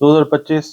2025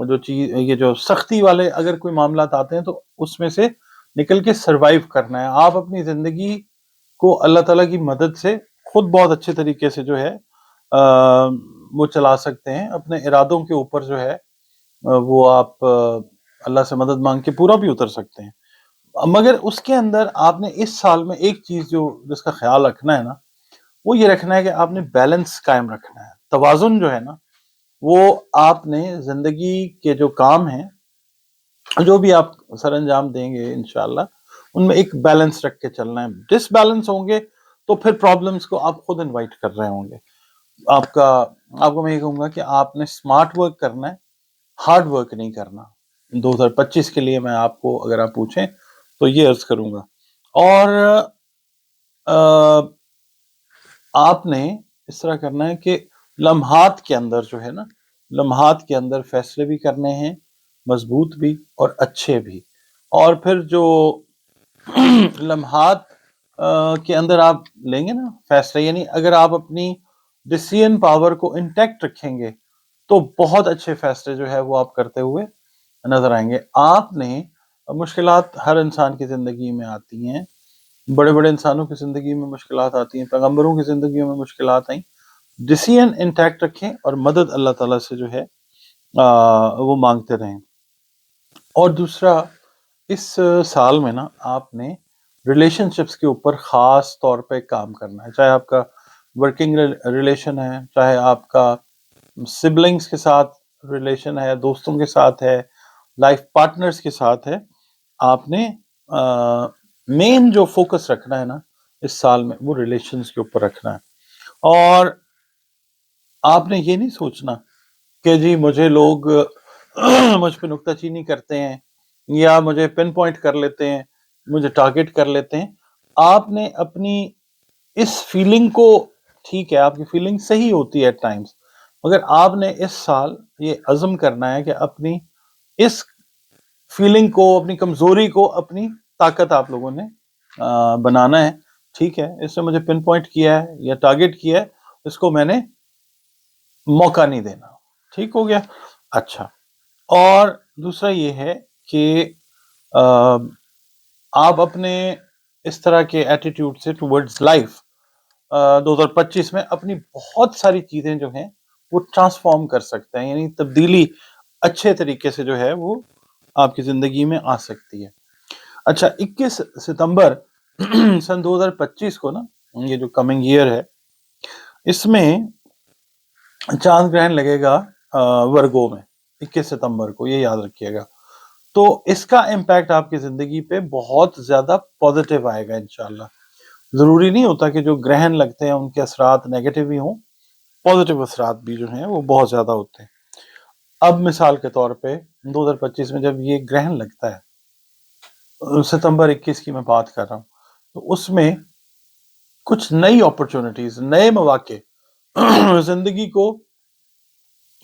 جو چیز یہ جو سختی والے اگر کوئی معاملات آتے ہیں تو اس میں سے نکل کے سروائیو کرنا ہے. آپ اپنی زندگی کو اللہ تعالیٰ کی مدد سے خود بہت اچھے طریقے سے جو ہے وہ چلا سکتے ہیں. اپنے ارادوں کے اوپر جو ہے وہ آپ اللہ سے مدد مانگ کے پورا بھی اتر سکتے ہیں. مگر اس کے اندر آپ نے اس سال میں ایک چیز جس کا خیال رکھنا ہے نا، وہ یہ رکھنا ہے کہ آپ نے بیلنس قائم رکھنا ہے. توازن جو ہے نا، وہ آپ نے زندگی کے جو کام ہیں جو بھی آپ سر انجام دیں گے انشاءاللہ، ان میں ایک بیلنس رکھ کے چلنا ہے. ڈس بیلنس ہوں گے تو پھر پرابلمس کو آپ خود انوائٹ کر رہے ہوں گے. آپ کو میں یہ کہوں گا کہ آپ نے اسمارٹ ورک کرنا ہے، ہارڈ ورک نہیں کرنا. 2025 کے لیے میں آپ کو اگر آپ پوچھیں تو یہ عرض کروں گا. اور آپ نے اس طرح کرنا ہے کہ لمحات کے اندر جو ہے نا، لمحات کے اندر فیصلے بھی کرنے ہیں، مضبوط بھی اور اچھے بھی. اور پھر جو لمحات کے اندر آپ لیں گے نا فیصلے، یعنی اگر آپ اپنی ڈیسیژن پاور کو انٹیکٹ رکھیں گے تو بہت اچھے فیصلے جو ہے وہ آپ کرتے ہوئے نظر آئیں گے. آپ نے مشکلات ہر انسان کی زندگی میں آتی ہیں، بڑے بڑے انسانوں کی زندگی میں مشکلات آتی ہیں، پیغمبروں کی زندگیوں میں مشکلات آئیں. ڈیسیژن انٹیکٹ رکھیں اور مدد اللہ تعالیٰ سے جو ہے وہ مانگتے رہیں. اور دوسرا، اس سال میں نا آپ نے ریلیشن شپس کے اوپر خاص طور پہ کام کرنا ہے. چاہے آپ کا ورکنگ ریلیشن ہے، چاہے آپ کا سبلنگز کے ساتھ ریلیشن ہے، دوستوں کے ساتھ ہے، لائف پارٹنرز کے ساتھ ہے. آپ نے مین جو فوکس رکھنا ہے نا اس سال میں، وہ ریلیشنز کے اوپر رکھنا ہے. اور آپ نے یہ نہیں سوچنا کہ جی مجھے لوگ مجھ پہ نکتہ چینی کرتے ہیں یا مجھے پن پوائنٹ کر لیتے ہیں، مجھے ٹارگٹ کر لیتے ہیں. آپ نے اپنی اس فیلنگ کو، ٹھیک ہے آپ کی فیلنگ صحیح ہوتی ہے ایٹ ٹائمز، مگر آپ نے اس سال یہ عزم کرنا ہے کہ اپنی اس فیلنگ کو، اپنی کمزوری کو اپنی طاقت آپ لوگوں نے بنانا ہے. ٹھیک ہے، اس نے مجھے پن پوائنٹ کیا ہے یا ٹارگٹ کیا ہے، اس کو میں نے موقع نہیں دینا. ٹھیک ہو گیا؟ اچھا. اور دوسرا یہ ہے کہ آپ اپنے اس طرح کے ایٹیٹیوڈ سے ٹورڈز لائف 2025 میں اپنی بہت ساری چیزیں جو ہیں وہ ٹرانسفارم کر سکتے ہیں، یعنی تبدیلی اچھے طریقے سے جو ہے وہ آپ کی زندگی میں آ سکتی ہے. اچھا، 21 ستمبر سن 2025 کو نا، یہ جو کمنگ ایئر ہے، اس میں چاند گرہن لگے گا ورگو میں 21 ستمبر کو، یہ یاد رکھیے گا. تو اس کا امپیکٹ آپ کی زندگی پہ بہت زیادہ پازیٹیو آئے گا انشاءاللہ. ضروری نہیں ہوتا کہ جو گرہن لگتے ہیں ان کے اثرات نیگیٹو ہی ہوں، پازیٹیو اثرات بھی جو ہیں وہ بہت زیادہ ہوتے ہیں. اب مثال کے طور پہ 2025 میں جب یہ گرہن لگتا ہے، ستمبر 21 کی میں بات کر رہا ہوں، تو اس میں کچھ نئی اپرچونٹیز، نئے مواقع زندگی کو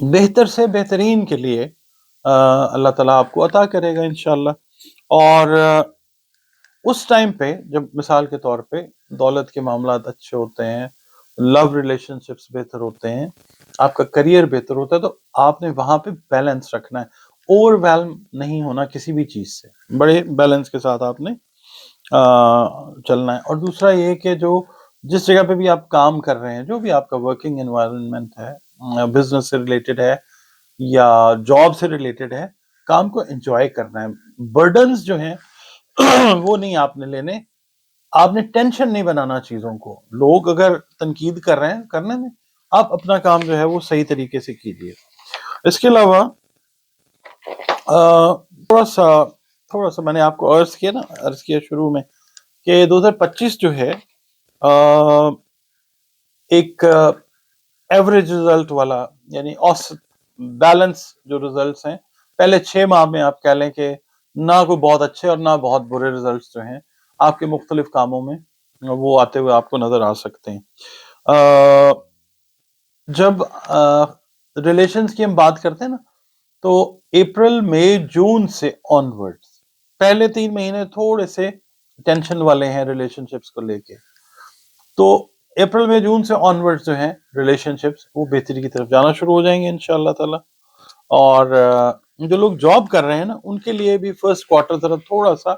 بہتر سے بہترین کے لیے اللہ تعالیٰ آپ کو عطا کرے گا انشاءاللہ. اور اس ٹائم پہ جب مثال کے طور پہ دولت کے معاملات اچھے ہوتے ہیں، لو ریلیشن شپس بہتر ہوتے ہیں، آپ کا کریئر بہتر ہوتا ہے، تو آپ نے وہاں پہ بیلنس رکھنا ہے. اوور ویلم نہیں ہونا کسی بھی چیز سے، بڑے بیلنس کے ساتھ آپ نے چلنا ہے. اور دوسرا یہ کہ جس جگہ پہ بھی آپ کام کر رہے ہیں، جو بھی آپ کا ورکنگ انوائرمنٹ ہے، بزنس سے ریلیٹڈ ہے یا جاب سے ریلیٹڈ ہے، کام کو انجوائے کرنا ہے. برڈنز جو ہیں وہ نہیں آپ نے لینے، آپ نے ٹینشن نہیں بنانا چیزوں کو. لوگ اگر تنقید کر رہے ہیں، کرنے میں، آپ اپنا کام جو ہے وہ صحیح طریقے سے کیجیے. اس کے علاوہ تھوڑا سا میں نے آپ کو عرض کیا شروع میں کہ 2025 جو ہے ایک ایوریج رزلٹ والا، یعنی بیلنس جو رزلٹس ہیں، پہلے 6 ماہ میں آپ کہہ لیں کہ نہ کوئی بہت اچھے اور نہ بہت برے رزلٹس جو ہیں آپ کے مختلف کاموں میں وہ آتے ہوئے آپ کو نظر آ سکتے ہیں. جب ریلیشنز کی ہم بات کرتے ہیں نا، تو اپریل مئی جون سے آنورڈ پہلے 3 مہینے تھوڑے سے ٹینشن والے ہیں ریلیشن شپس کو لے کے. تو اپریل مئی جون سے آنورڈ جو ہیں ریلیشن شپس وہ بہتری کی طرف جانا شروع ہو جائیں گے انشاءاللہ تعالی. اور جو لوگ جاب کر رہے ہیں نا ان کے لیے بھی فرسٹ کوارٹر ذرا تھوڑا سا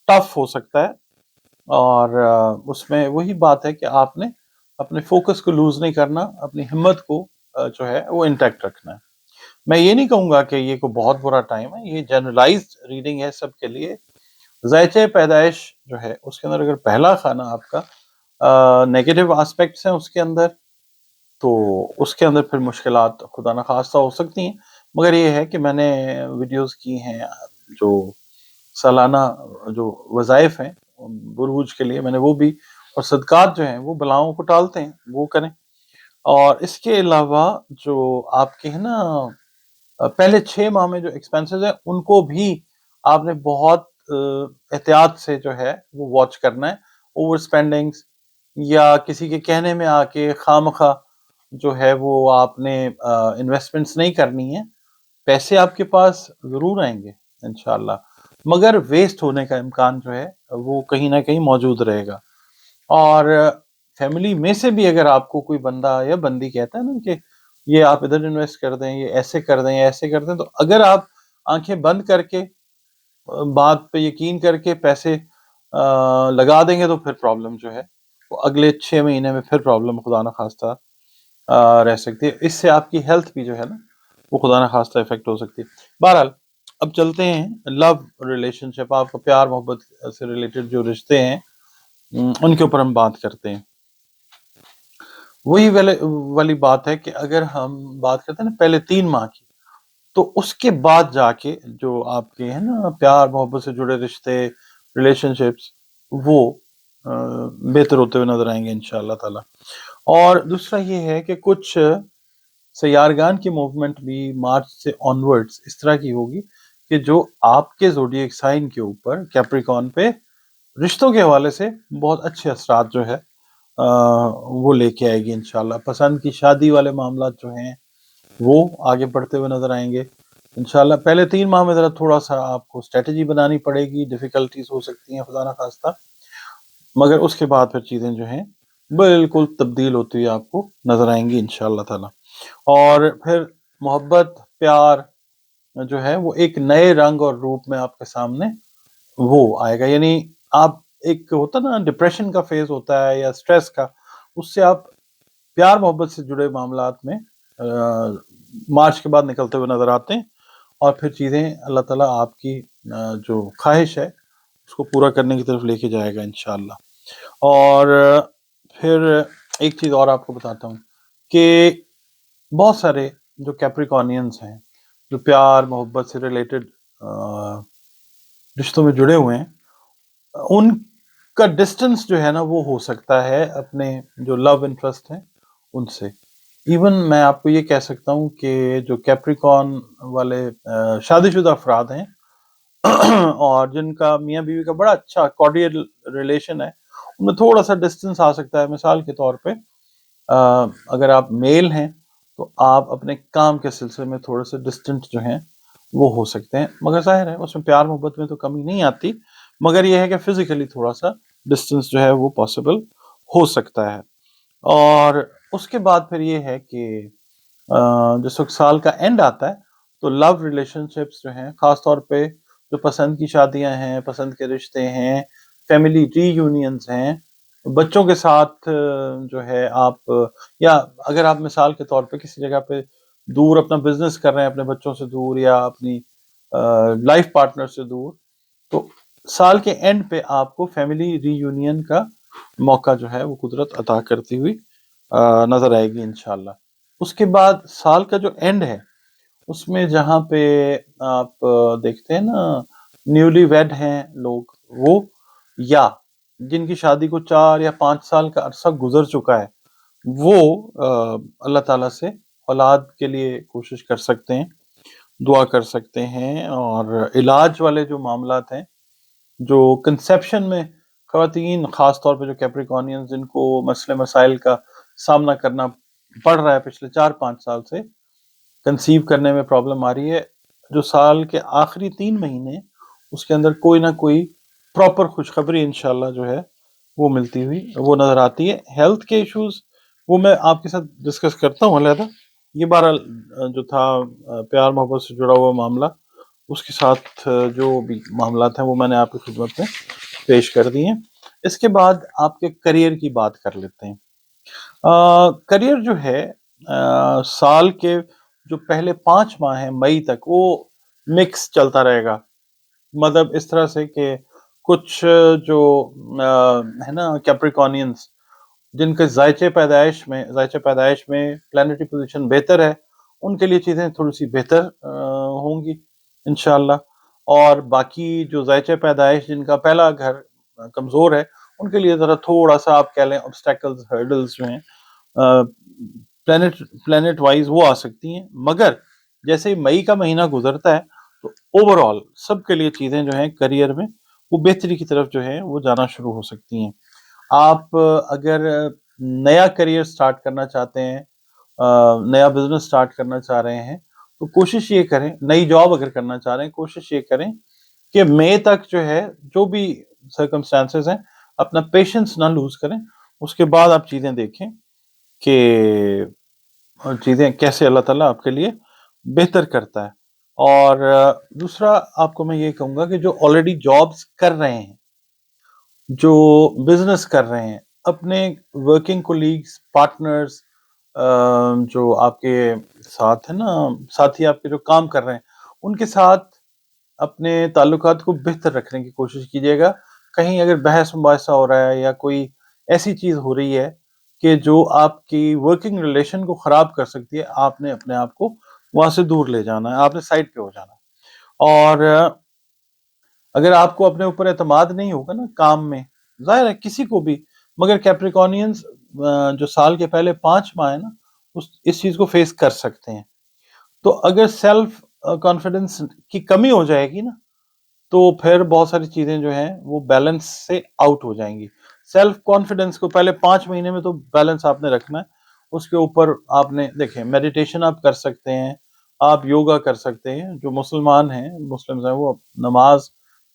ٹف ہو سکتا ہے، اور اس میں وہی بات ہے کہ آپ نے اپنے فوکس کو لوز نہیں کرنا، اپنی ہمت کو جو ہے وہ انٹیکٹ رکھنا ہے۔ میں یہ نہیں کہوں گا کہ یہ کوئی بہت برا ٹائم ہے، یہ جنرلائزڈ ریڈنگ ہے سب کے لیے۔ ذائچہ پیدائش جو ہے اس کے اندر اگر پہلا خانہ آپ کا نیگیٹو آسپیکٹس ہیں اس کے اندر، تو اس کے اندر پھر مشکلات خدا نخواستہ ہو سکتی ہیں، مگر یہ ہے کہ میں نے ویڈیوز کی ہیں جو سالانہ جو وظائف ہیں بروج کے لیے، میں نے وہ بھی، اور صدقات جو ہیں وہ بلاؤں کو ٹالتے ہیں وہ کریں۔ اور اس کے علاوہ جو آپ کے ہیں نا پہلے 6 ماہ میں جو ایکسپینسز ہیں ان کو بھی آپ نے بہت احتیاط سے جو ہے وہ واچ کرنا ہے۔ اوور سپینڈنگز یا کسی کے کہنے میں آ کے خواہ جو ہے وہ آپ نے انویسٹمنٹس نہیں کرنی ہے۔ پیسے آپ کے پاس ضرور آئیں گے انشاءاللہ، مگر ویسٹ ہونے کا امکان جو ہے وہ کہیں نہ کہیں موجود رہے گا۔ اور فیملی میں سے بھی اگر آپ کو کوئی بندہ یا بندی کہتا ہے نا کہ یہ آپ ادھر انویسٹ کر دیں، یہ ایسے کر دیں، ایسے کر دیں، تو اگر آپ آنکھیں بند کر کے بات پہ یقین کر کے پیسے لگا دیں گے تو پھر پرابلم جو ہے وہ اگلے 6 مہینے میں پھر پرابلم خدا نخواستہ رہ سکتی ہے۔ اس سے آپ کی ہیلتھ بھی جو ہے نا وہ خدا نخواستہ افیکٹ ہو سکتی ہے۔ بہرحال اب چلتے ہیں لو ریلیشن شپ، آپ کو پیار محبت سے ریلیٹڈ جو رشتے ہیں ان کے اوپر ہم بات کرتے ہیں۔ وہی والی بات ہے کہ اگر ہم بات کرتے ہیں نا پہلے 3 ماہ کی، تو اس کے بعد جا کے جو آپ کے ہیں نا پیار محبت سے جڑے رشتے، ریلیشن شپس، وہ بہتر ہوتے ہوئے نظر آئیں گے انشاءاللہ تعالی۔ اور دوسرا یہ ہے کہ کچھ سیارگان کی موومنٹ بھی مارچ سے آنورڈز اس طرح کی ہوگی کہ جو آپ کے زوڈیک سائن کے اوپر کیپریکون پہ رشتوں کے حوالے سے بہت اچھے اثرات جو ہے وہ لے کے آئے گی انشاءاللہ۔ پسند کی شادی والے معاملات جو ہیں وہ آگے بڑھتے ہوئے نظر آئیں گے انشاءاللہ۔ پہلے 3 ماہ میں ذرا تھوڑا سا آپ کو اسٹریٹجی بنانی پڑے گی، ڈیفیکلٹیز ہو سکتی ہیں خدا نخواستہ، مگر اس کے بعد پھر چیزیں جو ہیں بالکل تبدیل ہوتی ہوئی آپ کو نظر آئیں گی انشاءاللہ تعالی۔ اور پھر محبت پیار جو ہے وہ ایک نئے رنگ اور روپ میں آپ کے سامنے وہ آئے گا، یعنی آپ ایک ہوتا نا ڈپریشن کا فیز ہوتا ہے یا سٹریس کا، اس سے آپ پیار محبت سے جڑے معاملات میں مارچ کے بعد نکلتے ہوئے نظر آتے ہیں، اور پھر چیزیں اللہ تعالیٰ آپ کی جو خواہش ہے اس کو پورا کرنے کی طرف لے کے جائے گا انشاءاللہ۔ اور پھر ایک چیز اور آپ کو بتاتا ہوں کہ بہت سارے جو کیپریکونینز ہیں جو پیار محبت سے ریلیٹڈ رشتوں میں جڑے ہوئے ہیں، ان کا ڈسٹنس جو ہے نا وہ ہو سکتا ہے اپنے جو لو انٹرسٹ ہیں ان سے۔ ایون میں آپ کو یہ کہہ سکتا ہوں کہ جو کیپریکون والے شادی شدہ افراد ہیں اور جن کا میاں بیوی کا بڑا اچھا کارڈیل ریلیشن ہے، ان میں تھوڑا سا ڈسٹنس آ سکتا ہے۔ مثال کے طور پہ اگر آپ میل ہیں تو آپ اپنے کام کے سلسلے میں تھوڑے سے ڈسٹنٹ جو ہیں وہ ہو سکتے ہیں، مگر ظاہر ہے اس میں پیار محبت میں تو کمی نہیں آتی، مگر یہ ہے کہ فزیکلی تھوڑا سا ڈسٹنس جو ہے وہ پاسبل ہو سکتا ہے۔ اور اس کے بعد پھر یہ ہے کہ جس وقت سال کا اینڈ آتا ہے تو لو ریلیشن شپس جو ہیں، خاص طور پہ جو پسند کی شادیاں ہیں، پسند کے رشتے ہیں، فیملی ری یونینز ہیں، بچوں کے ساتھ جو ہے آپ، یا اگر آپ مثال کے طور پہ کسی جگہ پہ دور اپنا بزنس کر رہے ہیں اپنے بچوں سے دور یا اپنی لائف پارٹنر سے دور، تو سال کے اینڈ پہ آپ کو فیملی ری یونین کا موقع جو ہے وہ قدرت عطا کرتی ہوئی نظر آئے گی انشاءاللہ۔ اس کے بعد سال کا جو اینڈ ہے اس میں جہاں پہ آپ دیکھتے ہیں نا نیولی ویڈ ہیں لوگ، وہ یا جن کی شادی کو 4 یا 5 سال کا عرصہ گزر چکا ہے، وہ اللہ تعالیٰ سے اولاد کے لیے کوشش کر سکتے ہیں، دعا کر سکتے ہیں۔ اور علاج والے جو معاملات ہیں، جو کنسیپشن میں خواتین خاص طور پہ جو کیپریکونینز جن کو مسئلے مسائل کا سامنا کرنا پڑ رہا ہے پچھلے 4-5 سال سے، کنسیو کرنے میں پرابلم آ رہی ہے، جو سال کے آخری 3 مہینے اس کے اندر کوئی نہ کوئی پراپر خوشخبری انشاءاللہ جو ہے وہ ملتی ہوئی وہ نظر آتی ہے۔ ہیلتھ کے ایشوز وہ میں آپ کے ساتھ ڈسکس کرتا ہوں علیحدہ، یہ بہرحال جو تھا پیار محبت سے جڑا ہوا معاملہ، اس کے ساتھ جو بھی معاملات ہیں وہ میں نے آپ کی خدمت میں پیش کر دی ہیں۔ اس کے بعد آپ کے کریئر کی بات کر لیتے ہیں۔ کریئر جو ہے سال کے جو پہلے 5 ماہ ہیں مئی تک، وہ مکس چلتا رہے گا، مطلب اس طرح سے کہ کچھ جو ہے نا کیپریکونینس، جن کے ذائچہ پیدائش میں پلانیٹری پوزیشن بہتر ہے، ان کے لیے چیزیں تھوڑی سی بہتر ہوں گی انشاءاللہ، اور باقی جو ذائچہ پیدائش جن کا پہلا گھر کمزور ہے، ان کے لیے ذرا تھوڑا سا آپ کہہ لیں obstacles hurdles جو ہیں پلانٹ وائز وہ آ سکتی ہیں، مگر جیسے ہی مئی کا مہینہ گزرتا ہے تو اوور آل سب کے لیے چیزیں جو ہیں کریئر میں وہ بہتری کی طرف جو ہے وہ جانا شروع ہو سکتی ہیں۔ آپ اگر نیا کریئر سٹارٹ کرنا چاہتے ہیں، نیا بزنس سٹارٹ کرنا چاہ رہے ہیں، تو کوشش یہ کریں، نئی جاب اگر کرنا چاہ رہے ہیں، کوشش یہ کریں کہ مئی تک جو ہے جو بھی سرکمسٹانسز ہیں اپنا پیشنس نہ لوز کریں، اس کے بعد آپ چیزیں دیکھیں کہ چیزیں کیسے اللہ تعالیٰ آپ کے لیے بہتر کرتا ہے۔ اور دوسرا آپ کو میں یہ کہوں گا کہ جو آلریڈی جابس کر رہے ہیں، جو بزنس کر رہے ہیں، اپنے ورکنگ کولیگز، پارٹنرز، جو آپ کے ساتھ ہیں نا، ساتھی آپ کے جو کام کر رہے ہیں، ان کے ساتھ اپنے تعلقات کو بہتر رکھنے کی کوشش کیجیے گا۔ کہیں اگر بحث مباحثہ ہو رہا ہے یا کوئی ایسی چیز ہو رہی ہے کہ جو آپ کی ورکنگ ریلیشن کو خراب کر سکتی ہے، آپ نے اپنے آپ کو وہاں سے دور لے جانا ہے، آپ نے سائڈ پہ ہو جانا ہے۔ اور اگر آپ کو اپنے اوپر اعتماد نہیں ہوگا نا کام میں، ظاہر ہے کسی کو بھی، مگر کیپریکونینز جو سال کے پہلے 5 ماہ ہیں نا، اس چیز کو فیس کر سکتے ہیں۔ تو اگر سیلف کانفیڈنس کی کمی ہو جائے گی نا، تو پھر بہت ساری چیزیں جو ہیں وہ بیلنس سے آؤٹ ہو جائیں گی۔ سیلف کانفیڈنس کو پہلے 5 مہینے میں تو بیلنس آپ نے رکھنا ہے، اس کے اوپر آپ نے دیکھیں میڈیٹیشن آپ کر سکتے ہیں، آپ یوگا کر سکتے ہیں، جو مسلمان ہیں، مسلمز ہیں، وہ نماز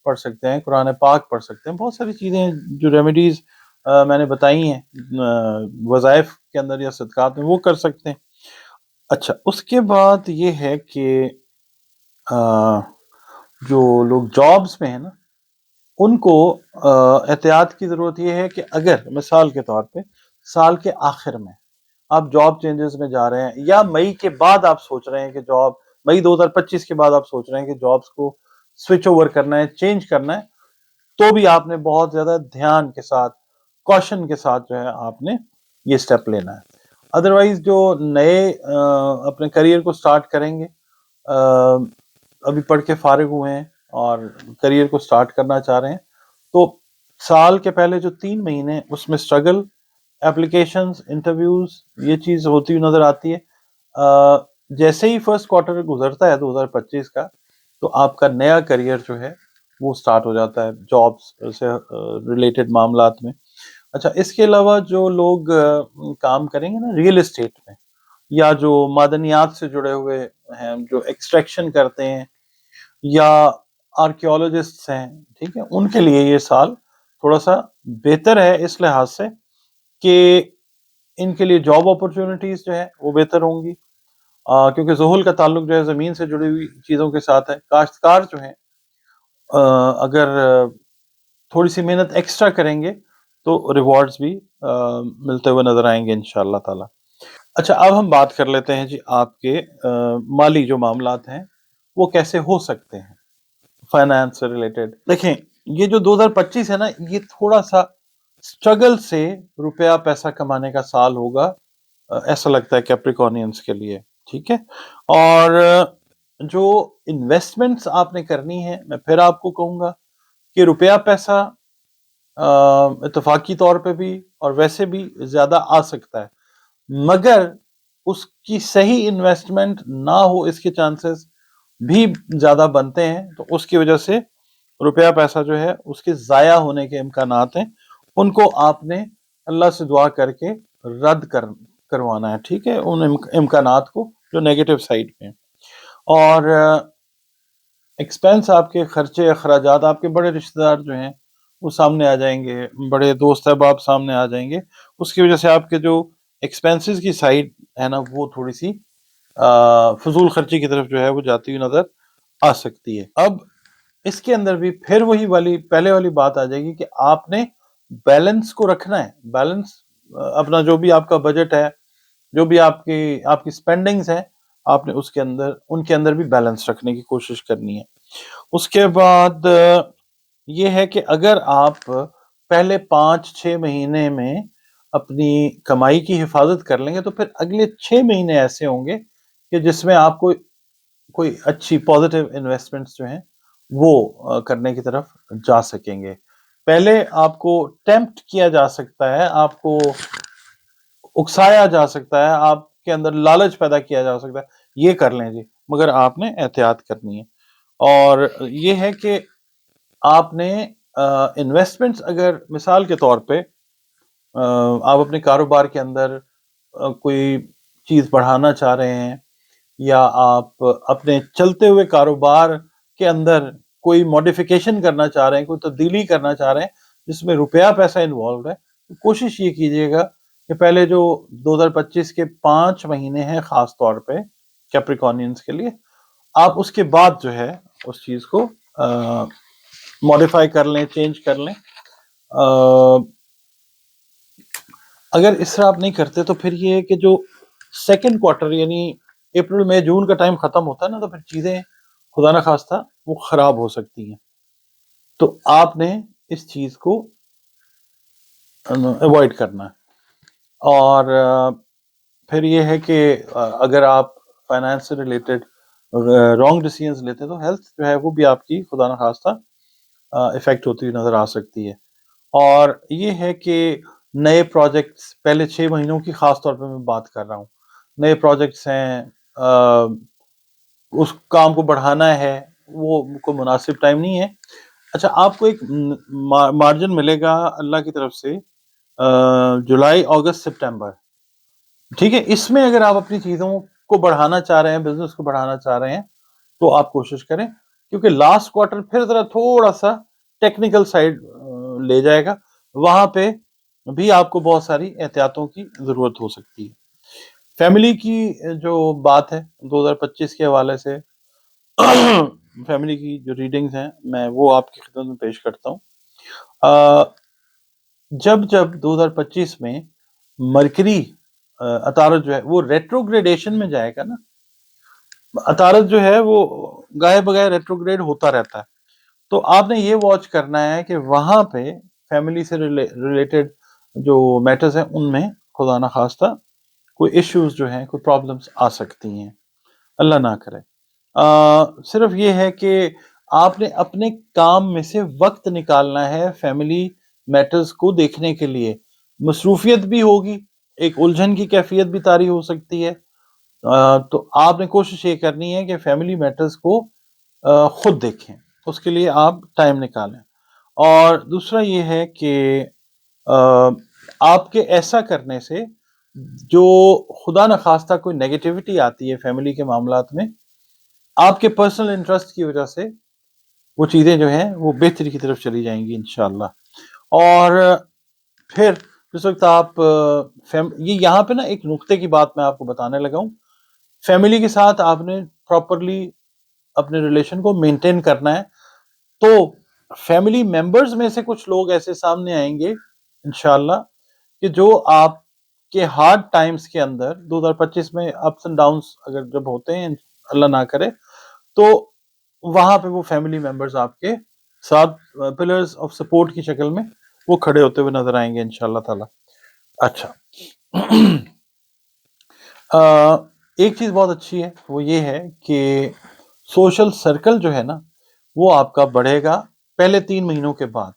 پڑھ سکتے ہیں، قرآن پاک پڑھ سکتے ہیں، بہت ساری چیزیں جو ریمیڈیز میں نے بتائی ہیں وظائف کے اندر یا صدقات میں، وہ کر سکتے ہیں۔ اچھا، اس کے بعد یہ ہے کہ جو لوگ جابس میں ہیں نا، ان کو احتیاط کی ضرورت یہ ہے کہ اگر مثال کے طور پہ سال کے آخر میں آپ جاب چینجز میں جا رہے ہیں، یا مئی کے بعد آپ سوچ رہے ہیں کہ جاب مئی 2025 کے بعد آپ سوچ رہے ہیں کہ جابس کو سوئچ اوور کرنا ہے، چینج کرنا ہے، تو بھی آپ نے بہت زیادہ دھیان کے ساتھ، کوشن کے ساتھ جو ہے آپ نے یہ سٹیپ لینا ہے۔ ادروائز جو نئے اپنے کریئر کو سٹارٹ کریں گے، ابھی پڑھ کے فارغ ہوئے ہیں اور کریئر کو سٹارٹ کرنا چاہ رہے ہیں، تو سال کے پہلے جو 3 مہینے اس میں سٹرگل، اپلیکیشنز، انٹرویوز، یہ چیز ہوتی ہوئی نظر آتی ہے۔ جیسے ہی فرسٹ کوارٹر گزرتا ہے 2025 کا، تو آپ کا نیا کریئر جو ہے وہ سٹارٹ ہو جاتا ہے جابس سے ریلیٹڈ معاملات میں۔ اچھا، اس کے علاوہ جو لوگ کام کریں گے نا ریئل اسٹیٹ میں، یا جو معدنیات سے جڑے ہوئے ہیں، جو ایکسٹریکشن کرتے ہیں، یا آرکیولوجسٹ ہیں، ٹھیک ہے، ان کے لیے یہ سال تھوڑا سا بہتر ہے اس لحاظ سے کہ ان کے لیے جاب اپرچونٹیز جو ہے وہ بہتر ہوں گی، کیونکہ ذہول کا تعلق جو ہے زمین سے جڑی ہوئی چیزوں کے ساتھ ہے۔ کاشتکار جو ہیں اگر تھوڑی سی محنت ایکسٹرا کریں گے تو ریوارڈز بھی ملتے ہوئے نظر آئیں گے انشاءاللہ تعالی۔ اچھا، اب ہم بات کر لیتے ہیں جی آپ کے مالی جو معاملات ہیں وہ کیسے ہو سکتے ہیں فائنانس سے ریلیٹڈ۔ دیکھیں، یہ جو 2025 ہے نا، یہ تھوڑا سا سٹرگل سے روپیہ پیسہ کمانے کا سال ہوگا، ایسا لگتا ہے کیپریکونینس کے لیے، ٹھیک ہے۔ اور جو انویسٹمنٹس آپ نے کرنی ہے، میں پھر آپ کو کہوں گا کہ روپیہ پیسہ اتفاقی طور پہ بھی اور ویسے بھی زیادہ آ سکتا ہے، مگر اس کی صحیح انویسٹمنٹ نہ ہو، اس کے چانسز بھی زیادہ بنتے ہیں، تو اس کی وجہ سے روپیہ پیسہ جو ہے اس کے ضائع ہونے کے امکانات ہیں، ان کو آپ نے اللہ سے دعا کر کے رد کروانا ہے، ٹھیک ہے، ان امکانات کو جو نیگیٹو سائڈ پہ ہیں۔ اور ایکسپینس، آپ کے خرچے اخراجات، آپ کے بڑے رشتہ دار جو ہیں وہ سامنے آ جائیں گے، بڑے دوست احباب سامنے آ جائیں گے، اس کی وجہ سے آپ کے جو ایکسپینسز کی سائڈ ہے نا وہ تھوڑی سی فضول خرچی کی طرف جو ہے وہ جاتی ہوئی نظر آ سکتی ہے۔ اب اس کے اندر بھی پھر وہی والی پہلے والی بات آ جائے گی کہ آپ نے بیلنس کو رکھنا ہے، بیلنس اپنا جو بھی آپ کا بجٹ ہے، جو بھی آپ کی سپینڈنگز ہیں، آپ نے ان کے اندر بھی بیلنس رکھنے کی کوشش کرنی ہے۔ اس کے بعد یہ ہے کہ اگر آپ پہلے 5-6 مہینے میں اپنی کمائی کی حفاظت کر لیں گے تو پھر اگلے 6 مہینے ایسے ہوں گے کہ جس میں آپ کو کوئی اچھی پازیٹیو انویسٹمنٹس جو ہیں وہ کرنے کی طرف جا سکیں گے۔ پہلے آپ کو ٹیمپٹ کیا جا سکتا ہے، آپ کو اکسایا جا سکتا ہے، آپ کے اندر لالچ پیدا کیا جا سکتا ہے، یہ کر لیں جی، مگر آپ نے احتیاط کرنی ہے۔ اور یہ ہے کہ آپ نے انویسٹمنٹس اگر مثال کے طور پہ آپ اپنے کاروبار کے اندر کوئی چیز بڑھانا چاہ رہے ہیں، یا آپ اپنے چلتے ہوئے کاروبار کے اندر کوئی موڈیفیکیشن کرنا چاہ رہے ہیں، کوئی تبدیلی کرنا چاہ رہے ہیں جس میں روپیہ پیسہ انوالوڈ ہے، تو کوشش یہ کیجئے گا کہ پہلے جو 2025 کے 5 مہینے ہیں خاص طور پہ کیپریکونینز کے لیے، آپ اس کے بعد جو ہے اس چیز کو موڈیفائی کر لیں، چینج کر لیں۔ اگر اس طرح آپ نہیں کرتے تو پھر یہ ہے کہ جو سیکنڈ کوارٹر یعنی اپریل مئی جون کا ٹائم ختم ہوتا ہے نا، تو پھر چیزیں خدا نہ خواستہ وہ خراب ہو سکتی ہیں۔ تو آپ نے اس چیز کو اوائڈ کرنا ہے۔ اور پھر یہ ہے کہ اگر آپ فائنانس سے ریلیٹڈ رانگ ڈیسیژنز لیتے ہیں تو ہیلتھ جو ہے وہ بھی آپ کی خدا نہ خواستہ افیکٹ ہوتی ہوئی نظر آ سکتی ہے۔ اور یہ ہے کہ نئے پروجیکٹس پہلے 6 مہینوں کی خاص طور پہ میں بات کر رہا ہوں، نئے پروجیکٹس ہیں، اس کام کو بڑھانا ہے، وہ کوئی مناسب ٹائم نہیں ہے۔ اچھا، آپ کو ایک مارجن ملے گا اللہ کی طرف سے جولائی، اگست، سپٹمبر، ٹھیک ہے، اس میں اگر آپ اپنی چیزوں کو بڑھانا چاہ رہے ہیں، بزنس کو بڑھانا چاہ رہے ہیں، تو آپ کوشش کریں، کیونکہ لاسٹ کوارٹر پھر ذرا تھوڑا سا ٹیکنیکل سائڈ لے جائے گا، وہاں پہ بھی آپ کو بہت ساری احتیاطوں کی ضرورت ہو سکتی ہے۔ فیملی کی جو بات ہے 2025 کے حوالے سے فیملی کی جو ریڈنگز ہیں میں وہ آپ کی خدمت میں پیش کرتا ہوں۔ جب 2025 میں مرکری عطارد جو ہے وہ ریٹروگریڈیشن میں جائے گا نا، عطارد جو ہے وہ گائے بغیر ریٹروگریڈ ہوتا رہتا ہے، تو آپ نے یہ واچ کرنا ہے کہ وہاں پہ فیملی سے ریلیٹڈ جو میٹرز ہیں ان میں خدا نہ خواستہ کوئی ایشوز جو ہیں، کوئی پرابلمس آ سکتی ہیں، اللہ نہ کرے۔ صرف یہ ہے کہ آپ نے اپنے کام میں سے وقت نکالنا ہے فیملی میٹرز کو دیکھنے کے لیے، مصروفیت بھی ہوگی، ایک الجھن کی کیفیت بھی طاری ہو سکتی ہے، تو آپ نے کوشش یہ کرنی ہے کہ فیملی میٹرز کو خود دیکھیں، اس کے لیے آپ ٹائم نکالیں۔ اور دوسرا یہ ہے کہ آپ کے ایسا کرنے سے جو خدا نخواستہ کوئی نیگیٹیوٹی آتی ہے فیملی کے معاملات میں، آپ کے پرسنل انٹرسٹ کی وجہ سے وہ چیزیں جو ہیں وہ بہتری کی طرف چلی جائیں گی انشاءاللہ۔ اور پھر جس وقت آپ یہ یہاں پہ نا ایک نقطے کی بات میں آپ کو بتانے لگا ہوں، فیملی کے ساتھ آپ نے پراپرلی اپنے ریلیشن کو مینٹین کرنا ہے، تو فیملی ممبرز میں سے کچھ لوگ ایسے سامنے آئیں گے انشاءاللہ کہ جو آپ کے ہارڈ ٹائمز کے اندر 2025 میں اپس اینڈ ڈاؤنز اگر جب ہوتے ہیں اللہ نہ کرے، تو وہاں پہ وہ فیملی ممبرز آپ کے ساتھ پلرز آف سپورٹ کی شکل میں وہ کھڑے ہوتے ہوئے نظر آئیں گے انشاءاللہ تعالی۔ اچھا، ایک چیز بہت اچھی ہے وہ یہ ہے کہ سوشل سرکل جو ہے نا وہ آپ کا بڑھے گا پہلے 3 مہینوں کے بعد۔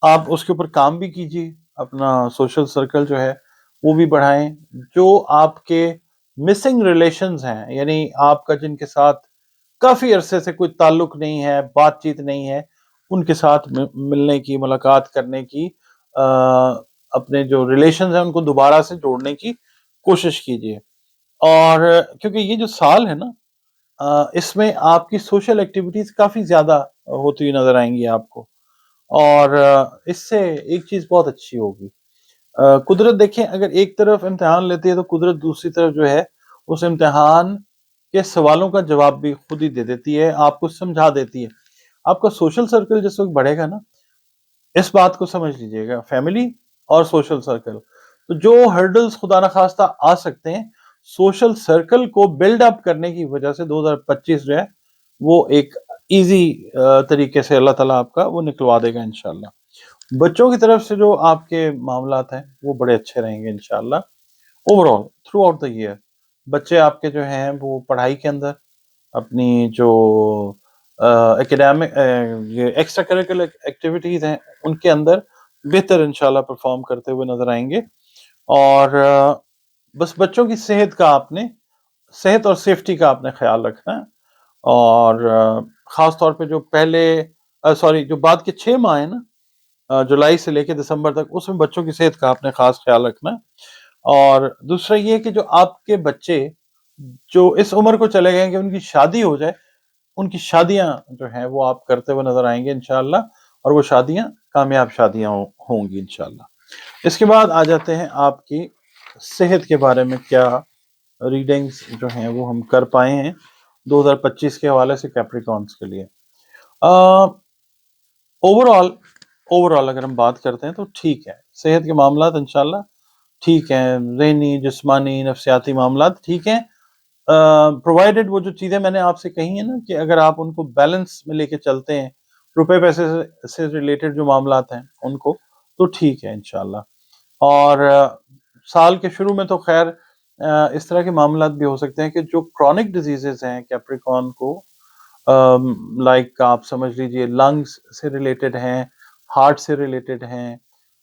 آپ اس کے اوپر کام بھی کیجیے، اپنا سوشل سرکل جو ہے وہ بھی بڑھائیں، جو آپ کے مسنگ ریلیشنز ہیں، یعنی آپ کا جن کے ساتھ کافی عرصے سے کوئی تعلق نہیں ہے، بات چیت نہیں ہے، ان کے ساتھ ملنے کی، ملاقات کرنے کی، اپنے جو ریلیشنز ہیں ان کو دوبارہ سے جوڑنے کی کوشش کیجیے۔ اور کیونکہ یہ جو سال ہے نا اس میں آپ کی سوشل ایکٹیویٹیز کافی زیادہ ہوتی ہوئی نظر آئیں گی آپ کو، اور اس سے ایک چیز بہت اچھی ہوگی۔ قدرت دیکھیں اگر ایک طرف امتحان لیتی ہے تو قدرت دوسری طرف جو ہے اس امتحان کہ سوالوں کا جواب بھی خود ہی دے دیتی ہے، آپ کو سمجھا دیتی ہے. آپ کا سوشل سرکل جس وقت بڑھے گا نا، اس بات کو سمجھ لیجئے گا، فیملی اور سوشل سرکل، تو جو ہرڈلز خدا نخواستہ آ سکتے ہیں، سوشل سرکل کو بلڈ اپ کرنے کی وجہ سے 2025 جو ہے وہ ایک ایزی طریقے سے اللہ تعالیٰ آپ کا وہ نکلوا دے گا انشاءاللہ. بچوں کی طرف سے جو آپ کے معاملات ہیں وہ بڑے اچھے رہیں گے انشاءاللہ. Overall throughout the year بچے آپ کے جو ہیں وہ پڑھائی کے اندر اپنی جو اکیڈیمک یہ ایکسٹرا کریکولر ایکٹیویٹیز ہیں ان کے اندر بہتر انشاءاللہ پرفارم کرتے ہوئے نظر آئیں گے. اور بس بچوں کی صحت اور سیفٹی کا آپ نے خیال رکھنا ہے. اور خاص طور پہ جو جو بعد کے 6 ماہ ہیں نا، جولائی سے لے کے دسمبر تک، اس میں بچوں کی صحت کا آپ نے خاص خیال رکھنا ہے. اور دوسرا یہ کہ جو آپ کے بچے جو اس عمر کو چلے گئے کہ ان کی شادی ہو جائے، ان کی شادیاں جو ہیں وہ آپ کرتے ہوئے نظر آئیں گے انشاءاللہ، اور وہ شادیاں کامیاب شادیاں ہوں گی انشاءاللہ. اس کے بعد آ جاتے ہیں آپ کی صحت کے بارے میں کیا ریڈنگز جو ہیں وہ ہم کر پائے ہیں 2025 کے حوالے سے کیپریکانس کے لیے. اوور آل اگر ہم بات کرتے ہیں تو ٹھیک ہے، صحت کے معاملات انشاءاللہ ٹھیک ہیں، ذہنی جسمانی نفسیاتی معاملات ٹھیک ہیں، پرووائڈڈ وہ جو چیزیں میں نے آپ سے کہی ہیں نا کہ اگر آپ ان کو بیلنس میں لے کے چلتے ہیں، روپے پیسے سے ریلیٹڈ جو معاملات ہیں ان کو، تو ٹھیک ہے انشاءاللہ. اور سال کے شروع میں تو خیر اس طرح کے معاملات بھی ہو سکتے ہیں کہ جو کرونک ڈیزیزز ہیں کیپریکون کو، لائک آپ سمجھ لیجئے لنگز سے ریلیٹڈ ہیں، ہارٹ سے ریلیٹڈ ہیں،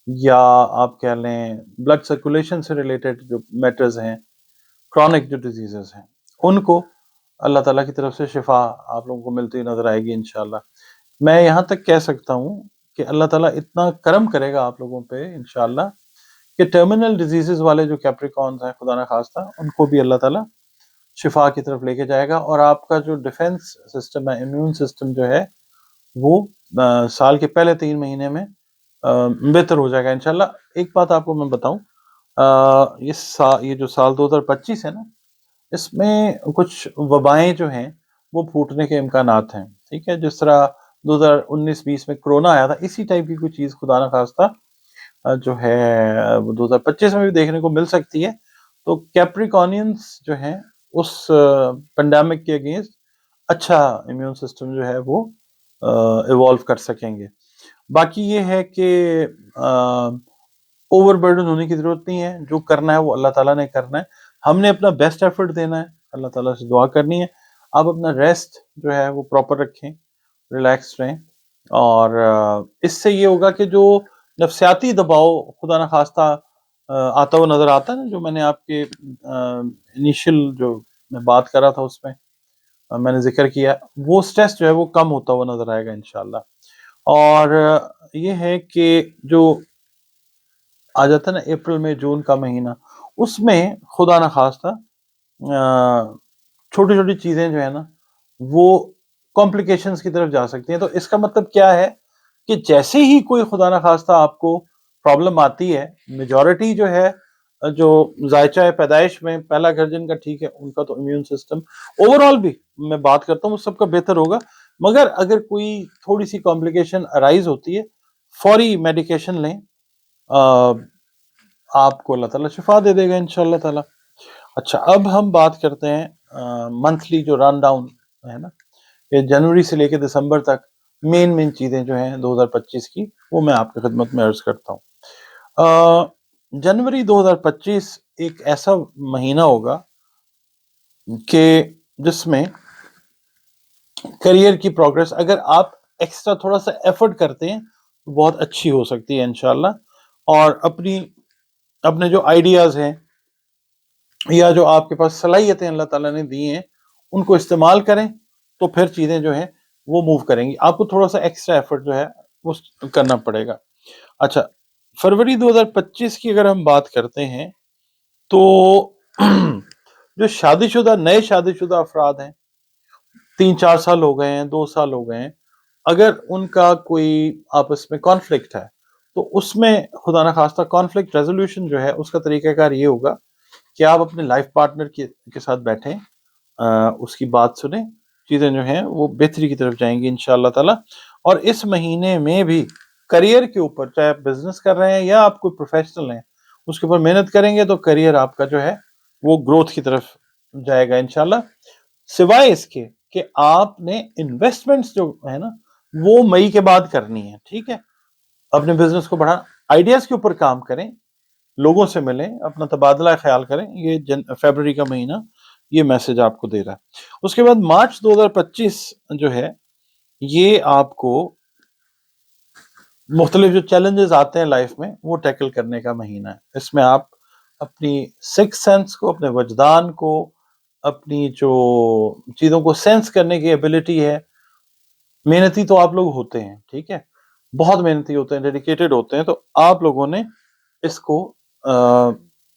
یا آپ کہہ لیں بلڈ سرکولیشن سے ریلیٹڈ جو میٹرز ہیں، کرونک جو ڈیزیزز ہیں، ان کو اللہ تعالیٰ کی طرف سے شفا آپ لوگوں کو ملتی نظر آئے گی انشاءاللہ. میں یہاں تک کہہ سکتا ہوں کہ اللہ تعالیٰ اتنا کرم کرے گا آپ لوگوں پہ انشاءاللہ کہ ٹرمینل ڈیزیزز والے جو کیپریکونز ہیں خدا نخواستہ ان کو بھی اللہ تعالیٰ شفا کی طرف لے کے جائے گا. اور آپ کا جو ڈیفنس سسٹم ہے، امیون سسٹم جو ہے وہ سال کے پہلے 3 مہینے میں بہتر ہو جائے گا انشاءاللہ. ایک بات آپ کو میں بتاؤں، یہ جو سال 2025 ہے نا، اس میں کچھ وبائیں جو ہیں وہ پھوٹنے کے امکانات ہیں. ٹھیک ہے، جس طرح 2019-20 میں کرونا آیا تھا، اسی ٹائپ کی کوئی چیز خدا نخواستہ جو ہے 2025 میں بھی دیکھنے کو مل سکتی ہے. تو کیپریکونینز جو ہیں اس پینڈیمک کے اگینسٹ اچھا امیون سسٹم جو ہے وہ ایوالو کر سکیں گے. باقی یہ ہے کہ اوور برڈن ہونے کی ضرورت نہیں ہے، جو کرنا ہے وہ اللہ تعالیٰ نے کرنا ہے، ہم نے اپنا بیسٹ ایفرٹ دینا ہے، اللہ تعالیٰ سے دعا کرنی ہے. آپ اپنا ریسٹ جو ہے وہ پراپر رکھیں، ریلیکس رہیں، اور اس سے یہ ہوگا کہ جو نفسیاتی دباؤ خدا نخواستہ آتا ہوا نظر آتا ہے نا، جو میں نے آپ کے انیشل جو میں بات کر رہا تھا اس میں میں نے ذکر کیا، وہ سٹریس جو ہے وہ کم ہوتا ہوا نظر آئے گا انشاءاللہ. اور یہ ہے کہ جو آ جاتا ہے نا اپریل میں جون کا مہینہ، اس میں خدا نخواستہ چھوٹی چھوٹی چیزیں جو ہے نا وہ کمپلیکیشنز کی طرف جا سکتی ہیں. تو اس کا مطلب کیا ہے کہ جیسے ہی کوئی خدا نخواستہ آپ کو پرابلم آتی ہے، میجورٹی جو ہے جو ذائچہ ہے پیدائش میں پہلا گھر جن کا ٹھیک ہے، ان کا تو امیون سسٹم اوور آل بھی میں بات کرتا ہوں سب کا بہتر ہوگا. مگر اگر کوئی تھوڑی سی کمپلیکیشن ارائز ہوتی ہے، فوری میڈیکیشن لیں، آپ کو اللہ تعالیٰ شفا دے دے گا انشاءاللہ تعالیٰ. اچھا، اب ہم بات کرتے ہیں منتھلی جو رن ڈاؤن ہے نا، کہ جنوری سے لے کے دسمبر تک مین چیزیں جو ہیں 2025 کی، وہ میں آپ کی خدمت میں عرض کرتا ہوں. جنوری 2025 ایک ایسا مہینہ ہوگا کہ جس میں کریئر کی پروگرس اگر آپ ایکسٹرا تھوڑا سا ایفرٹ کرتے ہیں تو بہت اچھی ہو سکتی ہے انشاءاللہ. اور اپنے جو آئیڈیاز ہیں یا جو آپ کے پاس صلاحیتیں اللہ تعالیٰ نے دی ہیں ان کو استعمال کریں تو پھر چیزیں جو ہیں وہ موو کریں گی. آپ کو تھوڑا سا ایکسٹرا ایفرٹ جو ہے وہ کرنا پڑے گا. اچھا، فروری 2025 کی اگر ہم بات کرتے ہیں تو جو نئے شادی شدہ افراد ہیں، 3-4 سال ہو گئے ہیں، 2 سال ہو گئے ہیں، اگر ان کا کوئی آپس میں کانفلکٹ ہے تو اس میں خدا نخواستہ کانفلکٹ ریزولوشن جو ہے اس کا طریقہ کار یہ ہوگا کہ آپ اپنے لائف پارٹنر کے ساتھ بیٹھیں، اس کی بات سنیں، چیزیں جو ہیں وہ بہتری کی طرف جائیں گی انشاءاللہ تعالی. اور اس مہینے میں بھی کریئر کے اوپر، چاہے آپ بزنس کر رہے ہیں یا آپ کوئی پروفیشنل ہیں، اس کے اوپر محنت کریں گے تو کریئر آپ کا جو ہے وہ گروتھ کی طرف جائے گا انشاءاللہ. سوائے اس کے کہ آپ نے انویسٹمنٹس جو ہے نا وہ مئی کے بعد کرنی ہے. ٹھیک ہے، اپنے بزنس کو بڑھا، آئیڈیاز کے اوپر کام کریں، لوگوں سے ملیں، اپنا تبادلہ خیال کریں. یہ فیبرری کا مہینہ یہ میسج آپ کو دے رہا ہے. اس کے بعد مارچ 2025 جو ہے یہ آپ کو مختلف جو چیلنجز آتے ہیں لائف میں وہ ٹیکل کرنے کا مہینہ ہے. اس میں آپ اپنی سکس سینس کو، اپنے وجدان کو، اپنی جو چیزوں کو سینس کرنے کی ایبلٹی ہے، محنتی تو آپ لوگ ہوتے ہیں، ٹھیک ہے، بہت محنتی ہوتے ہیں، ڈیڈیکیٹڈ ہوتے ہیں، تو آپ لوگوں نے اس کو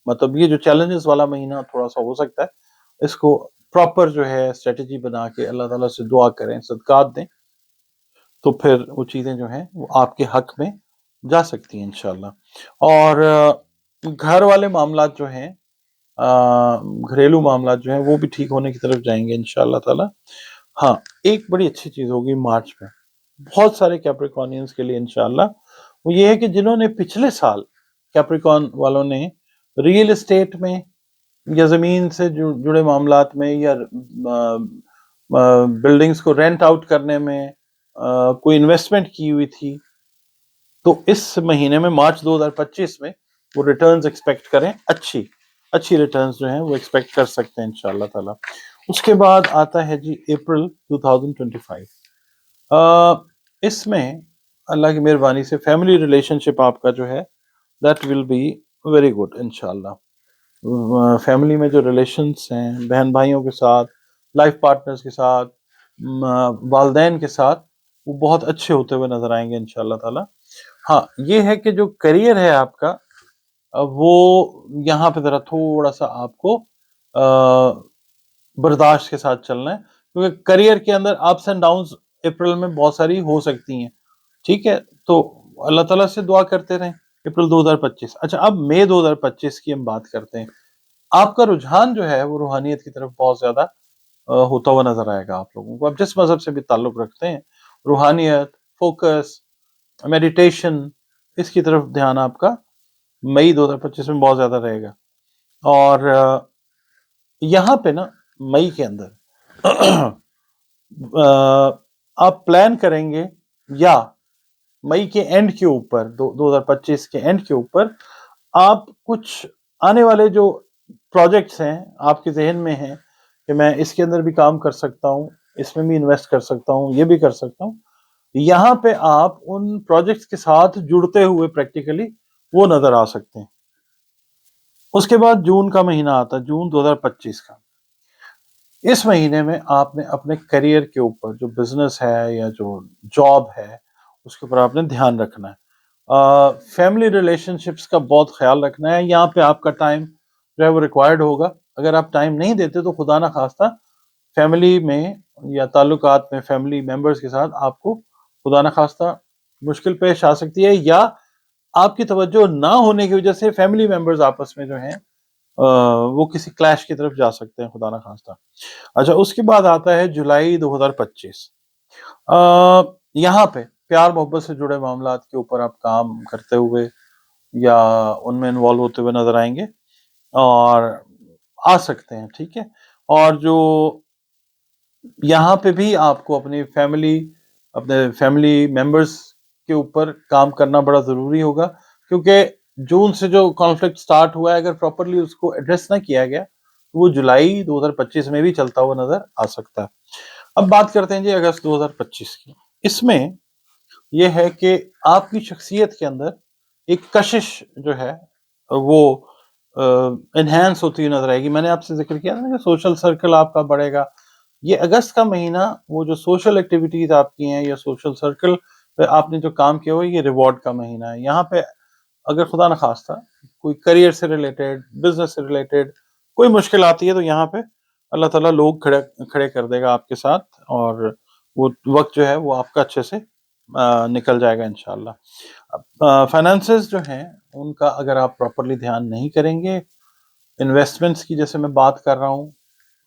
مطلب یہ جو چیلنجز والا مہینہ تھوڑا سا ہو سکتا ہے، اس کو پراپر جو ہے اسٹریٹجی بنا کے اللہ تعالیٰ سے دعا کریں، صدقات دیں، تو پھر وہ چیزیں جو ہیں وہ آپ کے حق میں جا سکتی ہیں انشاءاللہ. اور گھر والے معاملات جو ہیں، گھریلو معاملات جو ہیں وہ بھی ٹھیک ہونے کی طرف جائیں گے انشاءاللہ تعالی. ہاں، ایک بڑی اچھی چیز ہوگی مارچ میں بہت سارے کیپریکونینز کے لیے انشاءاللہ، وہ یہ ہے کہ جنہوں نے پچھلے سال، کیپریکون والوں نے ریئل اسٹیٹ میں یا زمین سے جڑے معاملات میں یا بلڈنگز کو رینٹ آؤٹ کرنے میں کوئی انویسٹمنٹ کی ہوئی تھی، تو اس مہینے میں مارچ 2025 میں وہ ریٹرنز ایکسپیکٹ کریں، اچھی ریٹرنز جو ہیں وہ ایکسپیکٹ کر سکتے ہیں انشاءاللہ تعالی. اس کے بعد آتا ہے جی اپریل 2025. اس میں اللہ کی مہربانی سے فیملی ریلیشن شپ آپ کا جو ہے that will be very good انشاءاللہ. فیملی میں جو ریلیشنس ہیں بہن بھائیوں کے ساتھ، لائف پارٹنرز کے ساتھ، والدین کے ساتھ، وہ بہت اچھے ہوتے ہوئے نظر آئیں گے انشاءاللہ تعالی. ہاں، یہ ہے کہ جو کریئر ہے آپ کا وہ یہاں پہ ذرا تھوڑا سا آپ کو برداشت کے ساتھ چلنا ہے، کیونکہ کریئر کے اندر اپس اینڈ ڈاؤنز اپریل میں بہت ساری ہو سکتی ہیں. ٹھیک ہے، تو اللہ تعالیٰ سے دعا کرتے رہیں. اپریل 2025. اچھا، اب مئی 2025 کی ہم بات کرتے ہیں. آپ کا رجحان جو ہے وہ روحانیت کی طرف بہت زیادہ ہوتا ہوا نظر آئے گا آپ لوگوں کو. اب جس مذہب سے بھی تعلق رکھتے ہیں، روحانیت، فوکس، میڈیٹیشن، اس کی طرف دھیان آپ کا مئی 2025 میں بہت زیادہ رہے گا. اور یہاں پہ نا مئی کے اندر آپ پلان کریں گے، یا مئی کے اینڈ کے اوپر، 2025 کے اینڈ کے اوپر آپ کچھ آنے والے جو پروجیکٹس ہیں آپ کے ذہن میں ہیں کہ میں اس کے اندر بھی کام کر سکتا ہوں، اس میں بھی انویسٹ کر سکتا ہوں، یہ بھی کر سکتا ہوں، یہاں پہ آپ ان پروجیکٹس کے ساتھ جڑتے ہوئے پریکٹیکلی وہ نظر آ سکتے ہیں. اس کے بعد جون کا مہینہ آتا ہے، جون 2025 کا. اس مہینے میں آپ نے اپنے کریئر کے اوپر، جو بزنس ہے یا جو جاب ہے، اس کے اوپر آپ نے دھیان رکھنا ہے. فیملی ریلیشن شپس کا بہت خیال رکھنا ہے. یہاں پہ آپ کا ٹائم جو ہے وہ ریکوائرڈ ہوگا. اگر آپ ٹائم نہیں دیتے تو خدا نہ خواستہ فیملی میں یا تعلقات میں فیملی ممبرس کے ساتھ آپ کو خدا نہ خواستہ مشکل پیش آ سکتی ہے، یا آپ کی توجہ نہ ہونے کی وجہ سے فیملی ممبرز آپس میں جو ہیں وہ کسی کلیش کی طرف جا سکتے ہیں، خدا نہ خواستہ. اچھا، اس کے بعد آتا ہے جولائی 2025. یہاں پہ پیار محبت سے جڑے معاملات کے اوپر آپ کام کرتے ہوئے یا ان میں انوالو ہوتے ہوئے نظر آئیں گے اور آ سکتے ہیں. ٹھیک ہے، اور جو یہاں پہ بھی آپ کو اپنے فیملی ممبرس کے اوپر کام کرنا بڑا ضروری ہوگا، کیونکہ جون سے جو کانفلکٹ سٹارٹ ہوا ہے، اگر پراپرلی اس کو ایڈریس نہ کیا گیا تو وہ جولائی 2025 میں بھی چلتا ہوا نظر آ سکتا ہے. اب بات کرتے ہیں جی اگست 2025 کی. اس میں یہ ہے کہ آپ کی شخصیت کے اندر ایک کشش جو ہے وہ انہینس ہوتی ہوئی نظر آئے گی. میں نے آپ سے ذکر کیا تھا کہ سوشل سرکل آپ کا بڑھے گا. یہ اگست کا مہینہ وہ جو سوشل ایکٹیویٹیز آپ کی ہیں یا سوشل سرکل پہ آپ نے جو کام کیا ہوا ہے، یہ ریوارڈ کا مہینہ ہے. یہاں پہ اگر خدا نہ خواستہ کوئی کریئر سے ریلیٹڈ، بزنس سے ریلیٹڈ کوئی مشکل آتی ہے تو یہاں پہ اللہ تعالیٰ لوگ کھڑے کر دے گا آپ کے ساتھ، اور وہ وقت جو ہے وہ آپ کا اچھے سے نکل جائے گا انشاءاللہ. فائنانسز جو ہیں ان کا اگر آپ پراپرلی دھیان نہیں کریں گے، انویسٹمنٹس کی جیسے میں بات کر رہا ہوں،